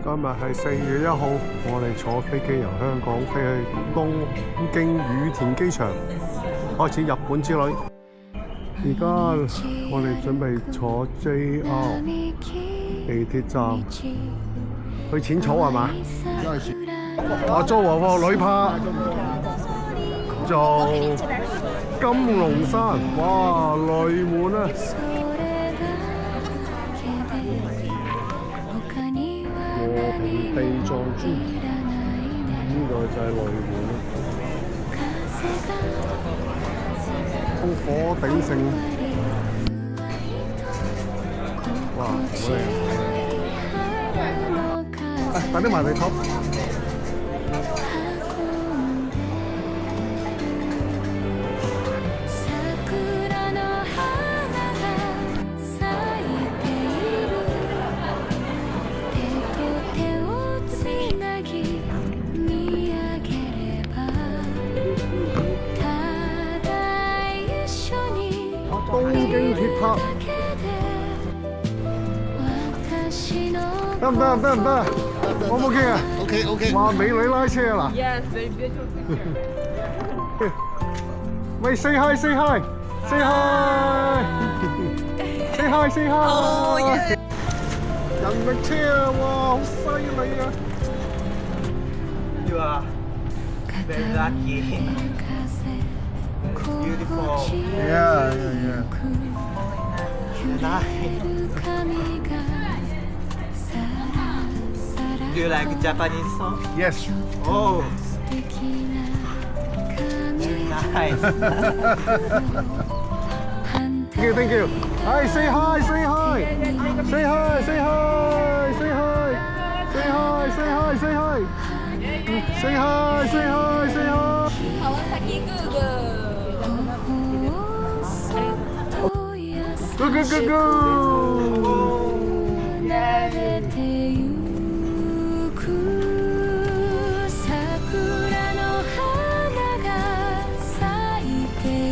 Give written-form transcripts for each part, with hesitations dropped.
今日係4月1號，我哋坐飛機由香港飛去東京羽田機場，開始日本之旅。而家我哋準備坐 JR 地鐵站去淺草係嘛？我做我女拍做金龍山，哇，累滿啊！地藏珠，呢個就係雷門啦。烽火鼎盛，哇，好靚！快啲埋嚟坐。東京鐵塔得唔得？得唔得？O 唔 OK 啊 ？OK。哇，美女拉車啊嗱 Yes, very beautiful. 喂 ，say hi，say hi，say hi，say hi，say hi。Oh yeah。人力車啊，哇，好犀利啊 You are very lucky. Beautiful.！Yeah。Nice. Do you like Japanese song? Yes。 Oh. Very nice. Thank you。Hi, say hi，say hi，say hi，say hi，say hi，say hi，say hi，say hi，say hi，say hi，say hi。Go go go go！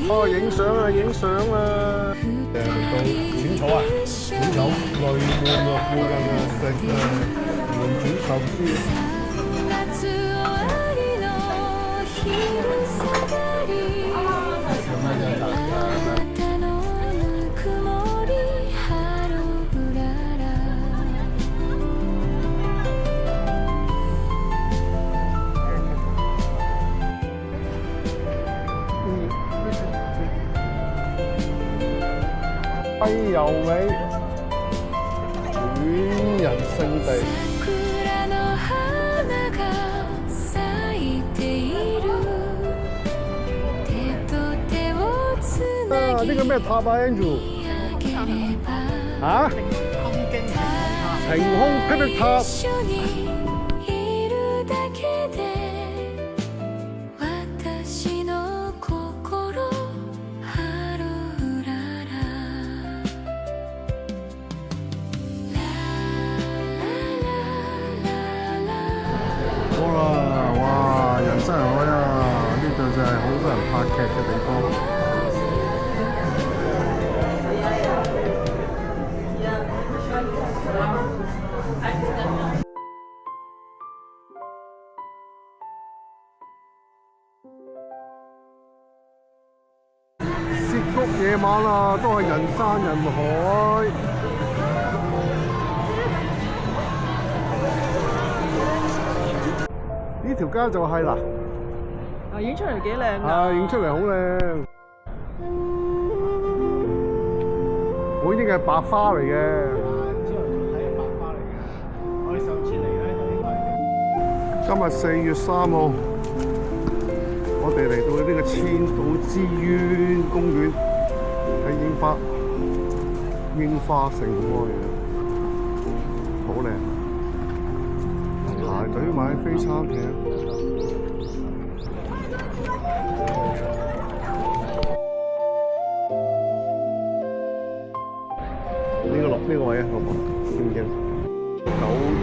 哦，影相啊，影相啊！嚟到淺草啊，淺草雷門啊，附近啊，食門轉壽司。西遊尾戀人聖地。啊！呢個咩塔啊 ，Andrew？ 嚇？晴空霹靂塔。好啦，哇！人山人海啊！呢度就係好多人拍劇嘅地方。涉谷夜晚啊，都係人山人海。呢條街就係啦，影出嚟幾靚啊，影出嚟好靚。我呢個係白花嚟嘅。之後睇係白花嚟嘅。我哋上次嚟咧都應該。今日4月3號，我哋嚟到呢個千島之淵公園睇櫻花盛開嘅，好靚。排隊買飛餐艇。呢個位啊，好唔好？見唔見？9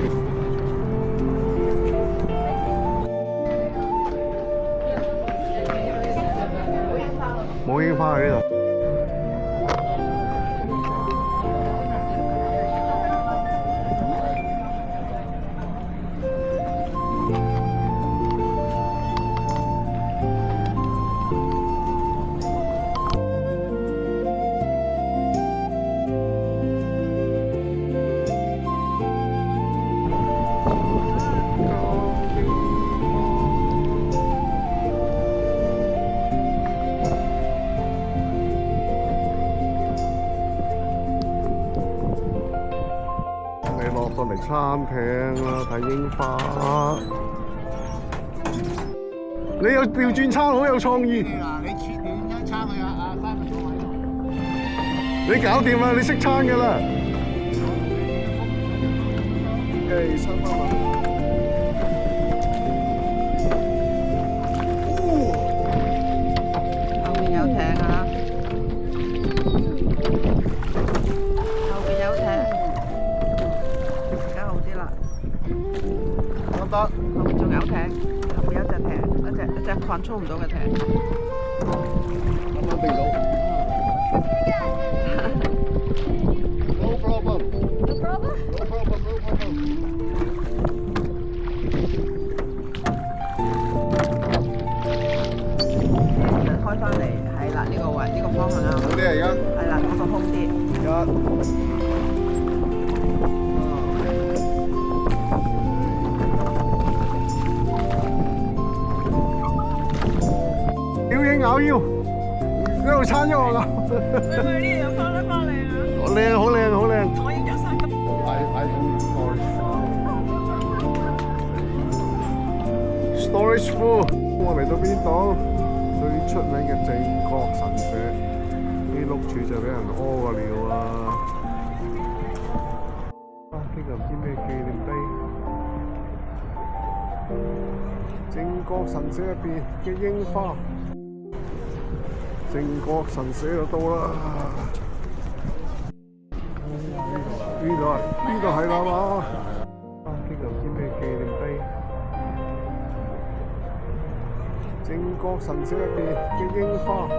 月。冇櫻花喺呢度。上嚟餐廳啦，睇櫻花。你有調轉餐好有創意。嗱，你切斷一餐去啊Simon個位度。你搞掂啦，你識餐㗎啦。3蚊。後面有艇啊！後邊有艇，而家好啲啦。得。後面仲有艇，後面有隻艇，一隻困操唔到嘅艇。啱啱定到。No problem. No problem. No problem. No problem. 開翻嚟，係啦，呢個位，呢個方向啊。好啲啊，而家。係啦，嗰個空啲。表影咬腰，一路撐一路咬。呢又翻得翻嚟啊！靚，好靚，好靚。我已經有3級。Storage full。我嚟到邊度？最出名嘅正覺神社，啲碌柱就俾人屙個尿啊！呢個唔知咩紀念碑。正覺神社入邊嘅櫻花，正覺神社就到啦。呢度啊？呢度係啦嘛？呢個唔知咩紀念碑。正覺神社入邊嘅櫻花，呢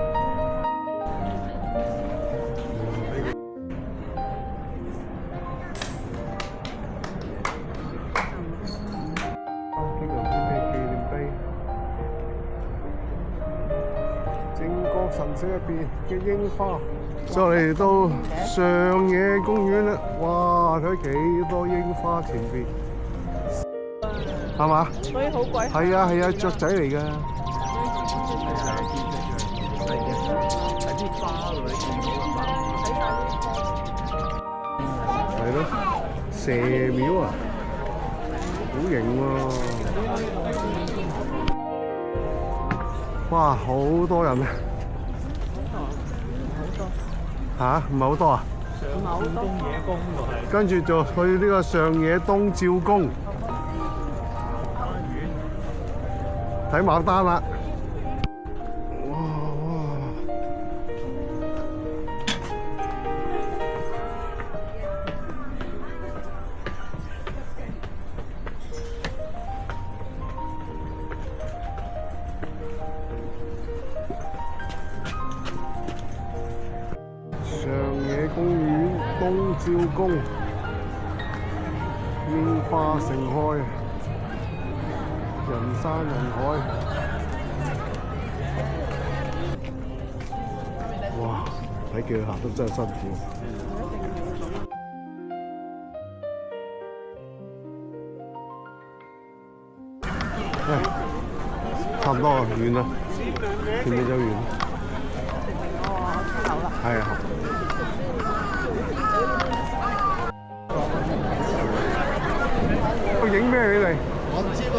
個唔知咩紀念碑。正覺神社入邊嘅櫻花，就嚟到上野公園啦！哇，睇幾多櫻花前邊，係嘛？所以好貴。係啊係啊，雀仔嚟㗎。係咯，蛇廟啊，好型喎！哇，好多人啊！嚇，唔係好多啊？上東野宮度係。跟住就去呢個上野東照宮睇牡丹啦！上野公園東照宮，櫻花盛開，人山人海。哇！睇佢行都真係辛苦。差唔多啊，完啦，前面就完。係啊。影咩你哋？我唔知喎。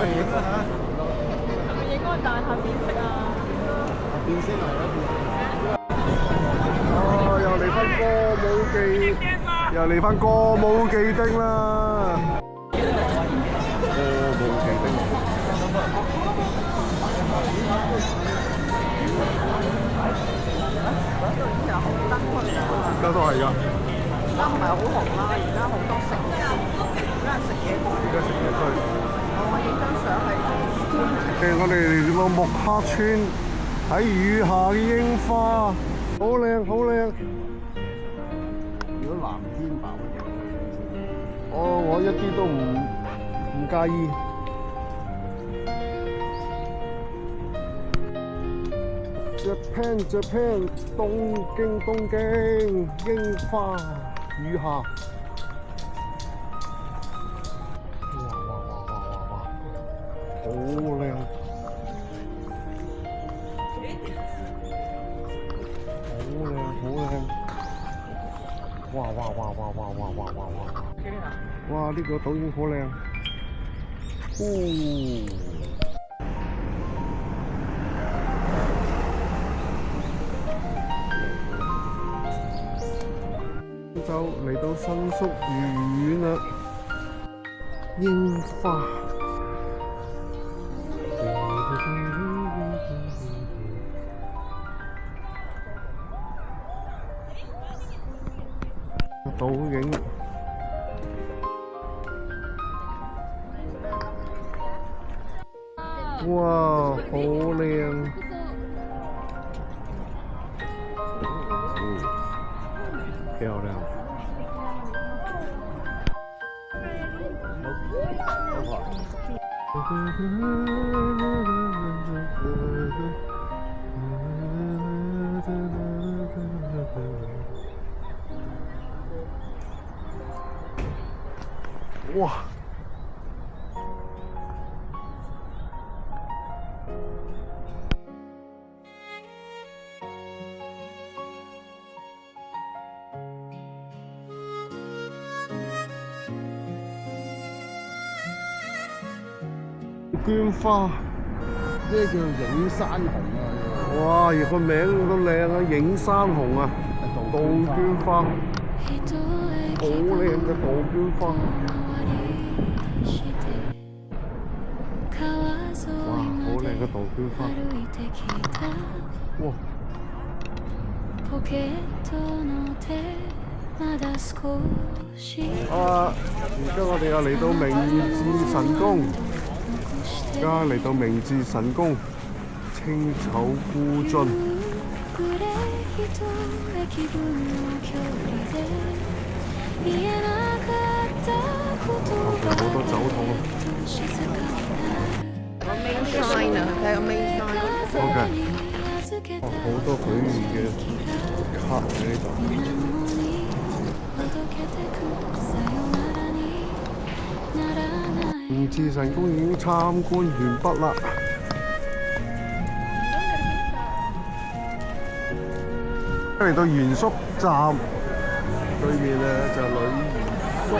影啦嚇。係咪影嗰個大廈變色啊？變色嚟哦，又嚟翻歌舞伎，又嚟翻歌舞伎町啦！歌舞伎町。而家都係㗎。而家唔係好紅啦，而家好多食嘢，而家係食嘢區。而家食嘢區。我影張相係。我哋嚟到木刻村睇雨下嘅櫻花，好靚好靚。如果藍天白雲哦，我一啲都唔介意。Japan Japan 東京櫻花雨下。哇！好靚，好靚。哇哇哇哇哇哇哇哇哇！哇！呢個島已經好靚。哦。就嚟到新宿御苑啦，櫻花。倒影，哇，好靚！漂亮。哇！娟花，呢叫影山紅啊！哇！而個名都靚啊，影山紅啊，杜鵑花，好靚嘅杜鵑花。哇！好靚嘅杜鵑花。哇！而家我哋又嚟到明治神宮，而家嚟到明治神宮，青草孤津。好多酒桶啊！個 main shrine 啊，睇個 main shrine。OK。哇！好多佢嘅卡喺呢度。明治神宮已經參觀完畢啦。嚟到原宿站對面咧就係女宿，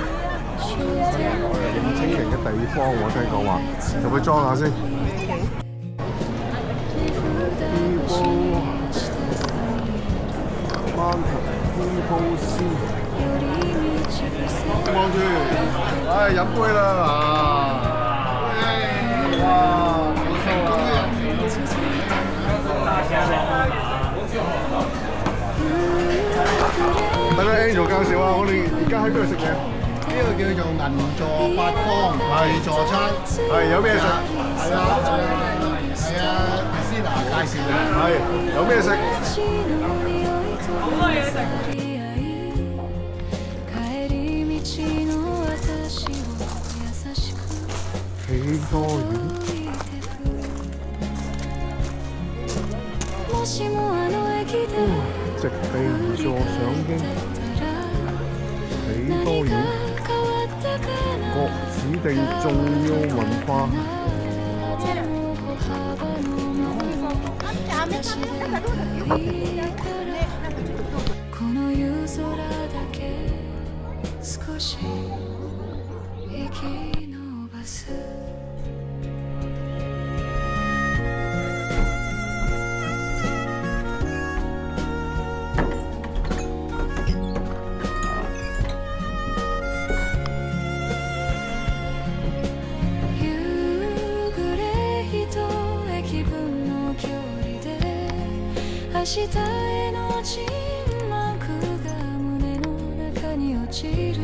影清型嘅地方，我聽講話，入去裝下先。望住，飲杯啦嗱！哇，好收啊！等下 Angel 介紹啊，我哋而家喺邊度食嘢？呢個叫做銀座八方自助餐，係有咩食？係啊 ，Sina 介紹嘅。係有咩食？好多嘢食。幾多魚？直地座上京，幾多魚？各指定重要文化。明日への沈黙が胸の中に落ちる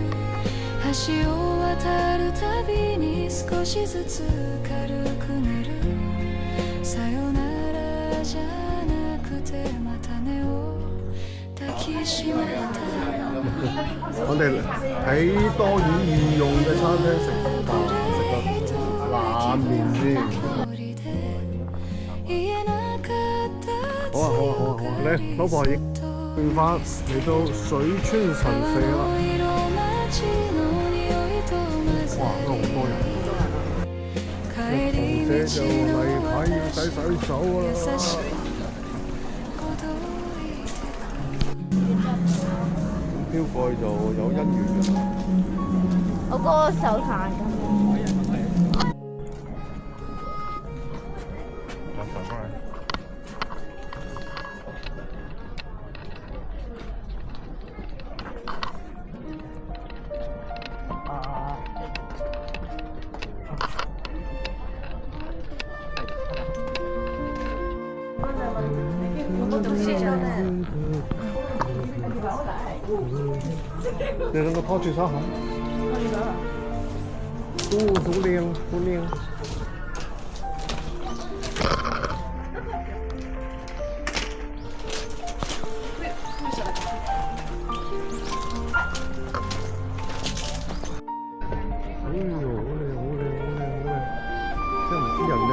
橋を渡るたびに少しずつ軽くなるさよならじゃなくてまたねを抱きしめた我哋喺多魚御用嘅餐廳食飯，食個冷麵先。好啊好啊好啊好啊！嚟，老婆影翻嚟到水川神社啦。哇，都好多人。個姐就例牌要洗手啦。漂過去就有姻緣嘅。我個手殘咁。我上翻嚟。你能夠拖住手行？好靚，好靚。哎呦，好靚，好靚，好靚，好靚！真係唔知人靚。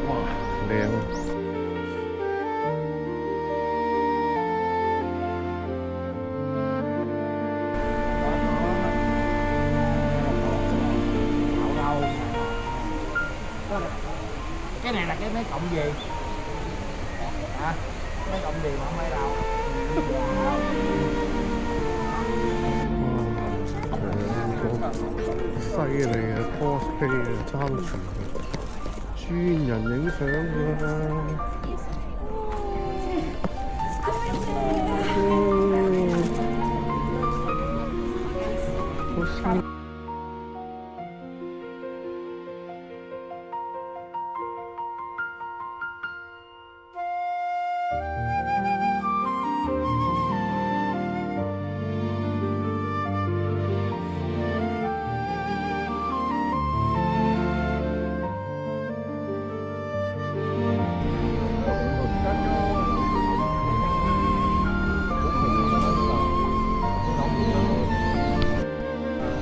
哇，靚啊！cái này là cái máy cộng gì hả? Máy cộng gì mà không phải đâu.犀利啊 ，cosplay 啊，爭場專人影相㗎。好犀利。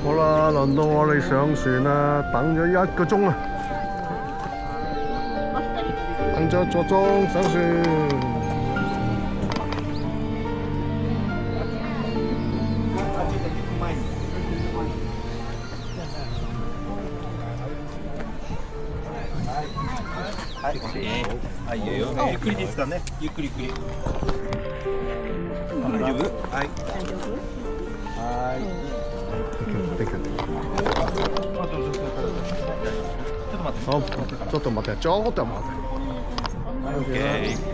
好啦，輪到我哋上船啦，等咗1個鐘啊，等咗1個鐘上船。はい、ゆっくりですかね。ゆっくりゆっくり。大丈夫？はい。はい。好，ちょっと待って、ちょっと待って。オッケー。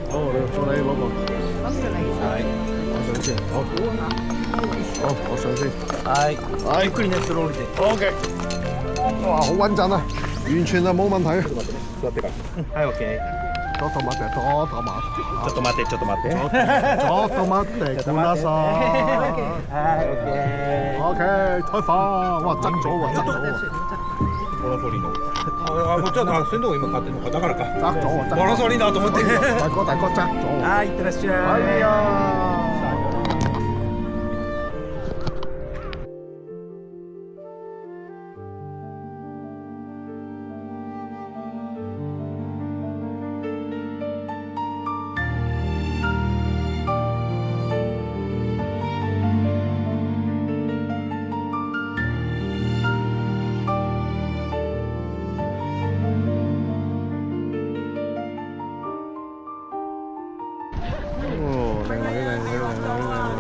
好，你坐你嗰個。はい。我上先，好。好，我上先。はい。係。ゆっくりね、スロー降りて。OK。哇，好穩陣啊，完全係冇問題。座ってから。はい、オッケー。ちょっと待って、ちょっと待って。ちょっと待って、ちょっと待って。ちょっと待ってください。はい、オッケー。 OK，開放。哇，執咗喎，執咗喎。ボロソリの。もうちょっとそういうのを今買ってるのかだからか。執咗喎。ボロソリだと思って。大哥，執咗喎。はい、いってらっしゃい。哎呀！哦，靚女，靚女，靚女，靚女。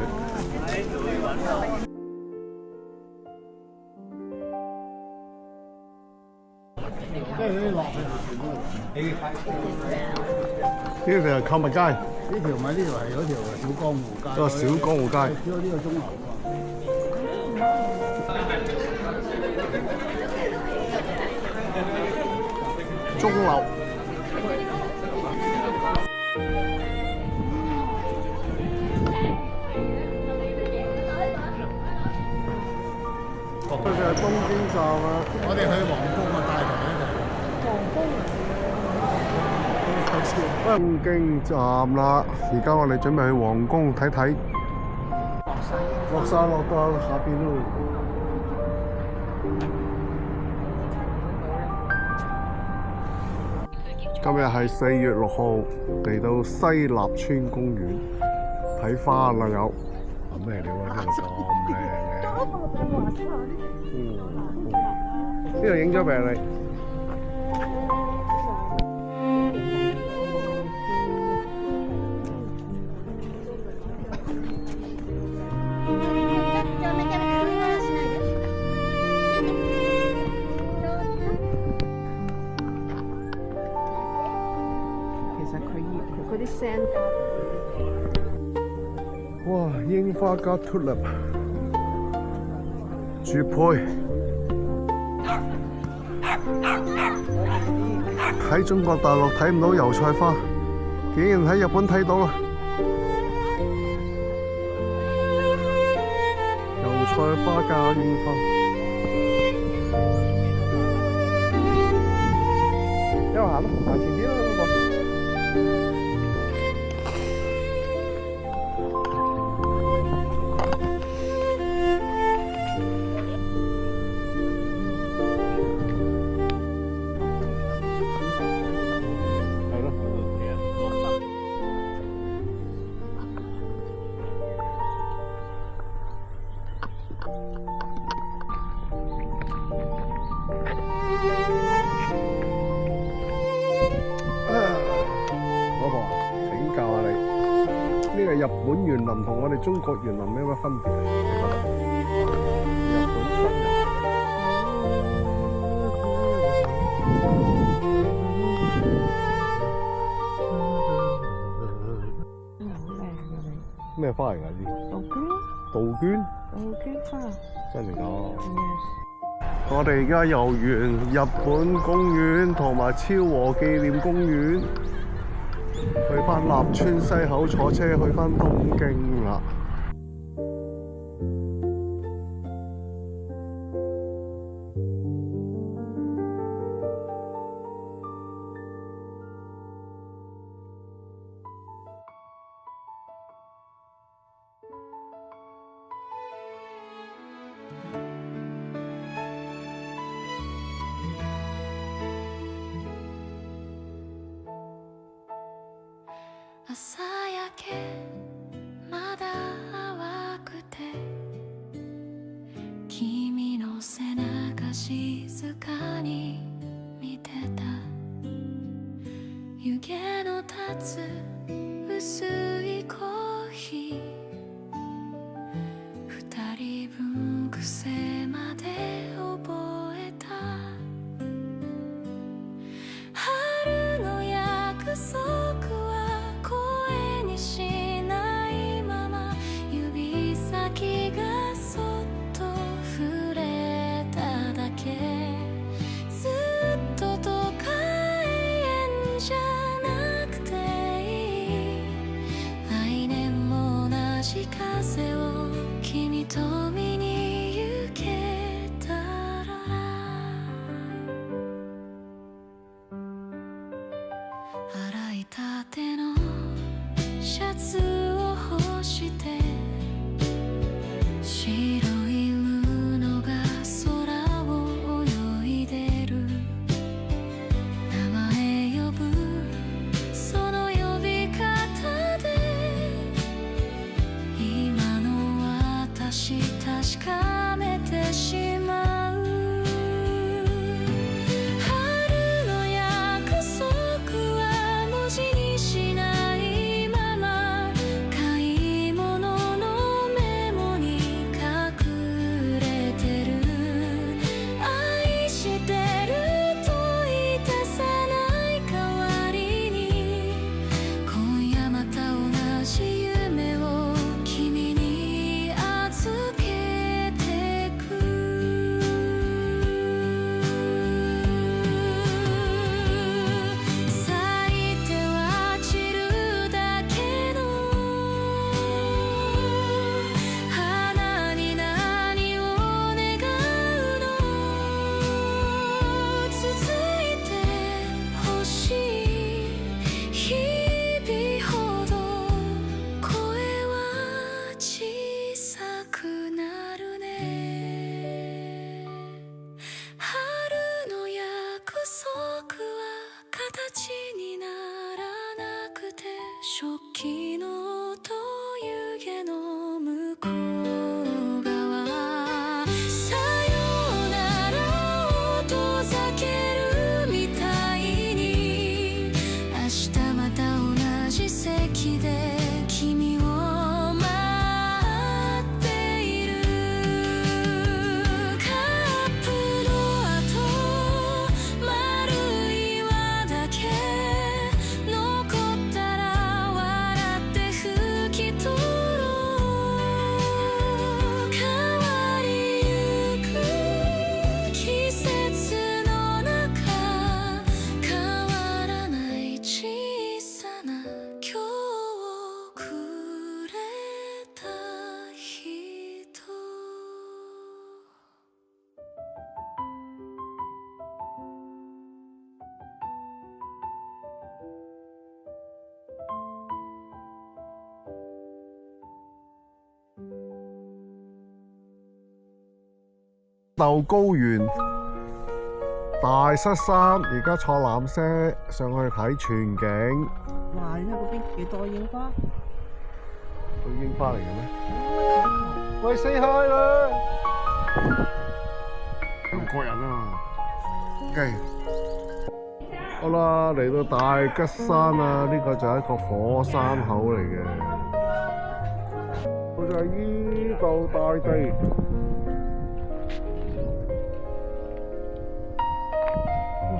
即係啲落去呢條係購物街，呢條咪呢條係嗰條小江湖街。個小江湖街。呢個鐘樓啊。鐘樓。佢哋係東京站啊！我哋去皇宮啊，大堂呢度。東京站啦，而家我哋準備去皇宮睇睇。落山落到下邊咯。今日係4月6號，嚟到西立川公園睇花啦有。咩料啊？呢度咁靚嘅。呢度影咗俾你。哇！櫻花加 tulip 絕配。喺中國大陸睇唔到油菜花，竟然喺日本睇到啦！油菜花加櫻花，一路行咯，行前啲啦嗰個。老婆，請教下你，呢個日本園林同我哋中國園林有咩分別？你覺得？日本森林咩花嚟㗎？啲杜鵑。杜鵑花。真係㗎？我哋而家遊完日本公園同埋昭和紀念公園，去返立川西口坐車去返東京啦。朝焼けまだ淡くて君の背中静かに見てた湯気の立つ薄いコーヒー二人分癖まで覚えた春の約束風を君と見に行けたら洗いたてのシャツを干して白い布が空を泳いでる名前呼ぶその呼び方で今の私確かめてしまう春の約束は文字にしないまま買い物のメモに隠れてる愛してると言い出さない代わりに今夜また同じ夢を君に預けてく咲いては散るだけの花に何を願うの続いてほしい日々ほど声は小さくなるね春の約束は形にならなくて食器の音湯気の向こう側さよならを遠ざけるみたいに明日また同じ席で君を待豆高原、大塞山，而家坐纜車上去睇全景。哇！你睇嗰邊幾多櫻花？到櫻花嚟嘅咩？喂，say hi 啦！韓國人啊，OK。好啦，嚟到大吉山啊，呢個就係一個火山口嚟嘅。佢就係依度大地。哇，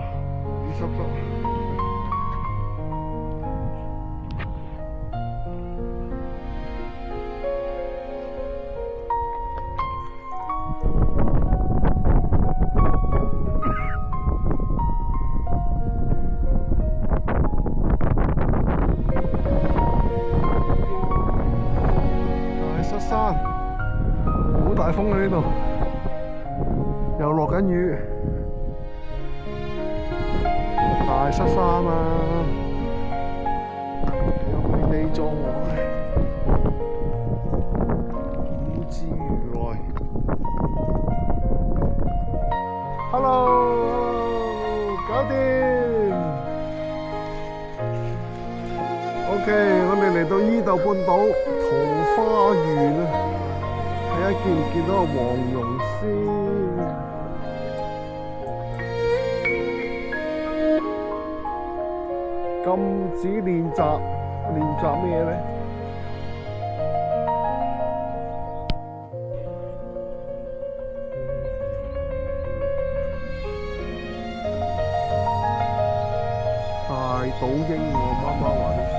雨濕濕。山好大風啊！呢度又落緊雨，大塞山啊，有咩地裝我？不知如來 ，Hello， 搞掂。OK， 我哋嚟到伊豆半島桃花源啊，睇下見唔見到個黃蓉先。禁止練習，練習咩咧？大島鷹，我媽媽話啲似。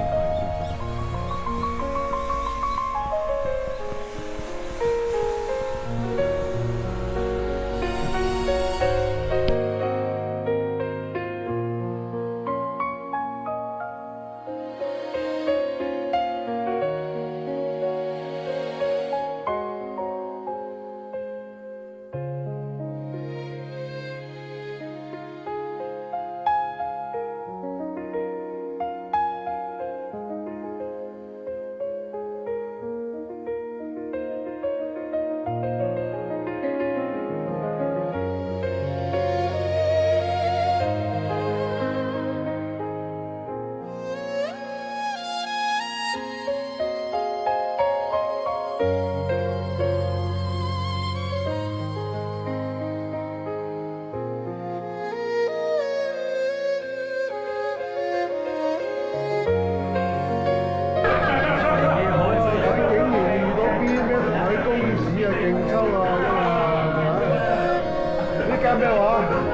咩話？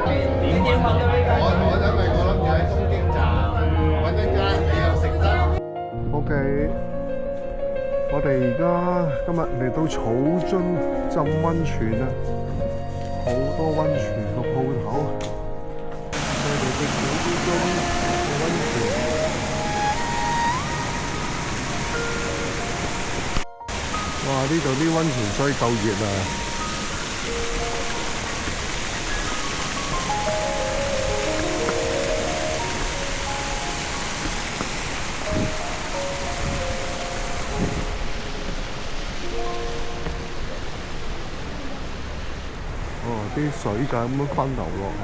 點揾到呢間？我諗住喺東京站揾一間比較食得。OK， 我哋而家今日嚟到草津浸溫泉啊，好多溫泉個鋪頭。我哋去草津嘅溫泉。哇！呢度啲溫泉水夠熱啊！啲水就咁樣分流落去。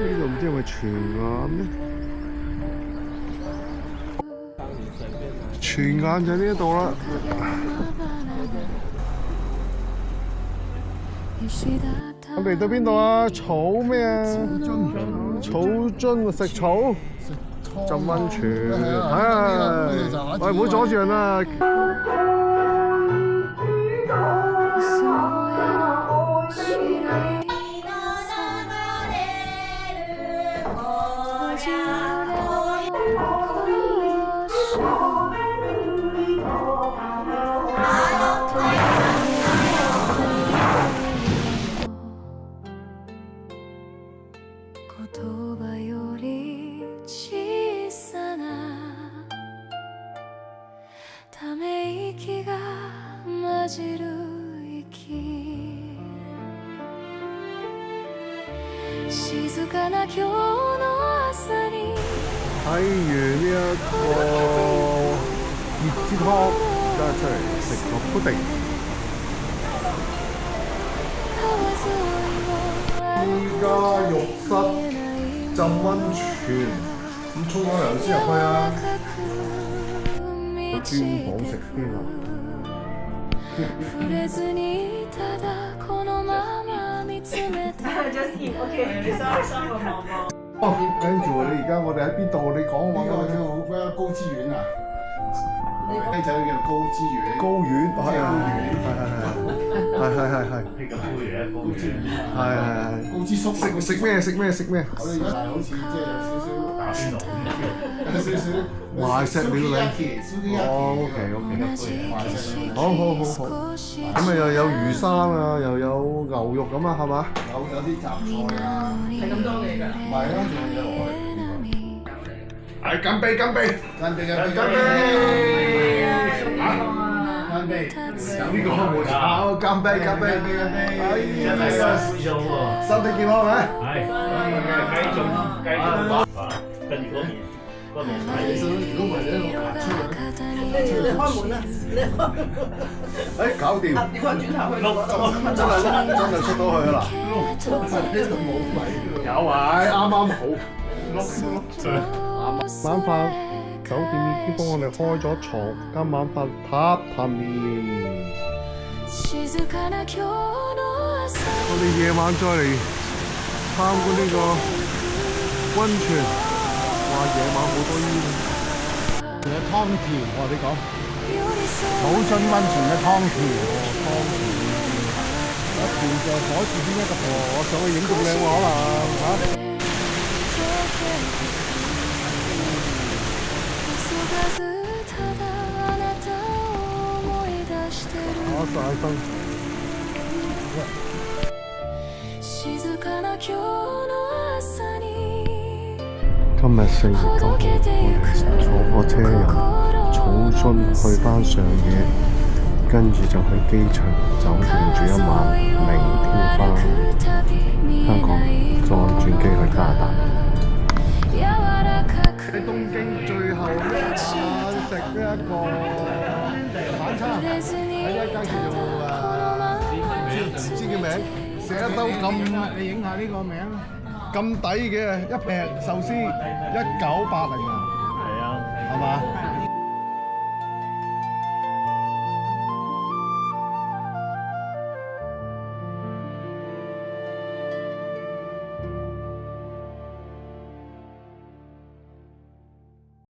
呢度唔知係咪泉眼咧？泉眼就喺呢一度啦。我嚟到邊度啊？草咩啊？草津食草。浸溫泉，喂，唔好阻住人啊！静かな今日の朝に睇完呢一個熱雞湯，而家出嚟食個 pudding。依家浴室浸温泉，咁沖咗涼先入去啊！去專房食添啊！触れずにただこのまま見つめて跟住你而家我哋喺邊度？你講話呢個叫咩高資源啊？雞仔叫高資源。高院，係。高資叔食咩？我哋而家好似即係有少少打邊爐咁，有少少懷石料理。哦，OK。好。咁啊又有魚生啊，又有牛肉咁啊，係嘛？有啲雜菜啊，係咁多嘢㗎。唔係啦，仲有我哋。係乾杯！乾杯！呢個冇炒，乾杯！真係師兄喎，身體健康咪？係，繼續，跟住嗰面如果唔係你一路行出去，你開門啦！搞掂，點解轉頭去到嗰度？真係出到去啦！呢度冇位。有位，啱好。晚飯酒店已經幫我哋開咗床，今晚瞓榻榻米。我哋夜晚再嚟參觀呢個溫泉，哇！夜晚好多煙。仲有湯田，我哋講土津溫泉嘅湯田，一條就海字邊一個河，我上去影咁靚喎，可能嚇。我上身。今日4月9號，我哋坐火車由草津去返上野，跟住就去機場酒店住一晚，明天返香港，再轉機去加拿大。喺東京最後一晚食呢一個晚餐，喺一間叫做唔知叫名，寫一兜咁，你影下呢個名。咁抵嘅一劈壽司1980啊，係啊，係嘛？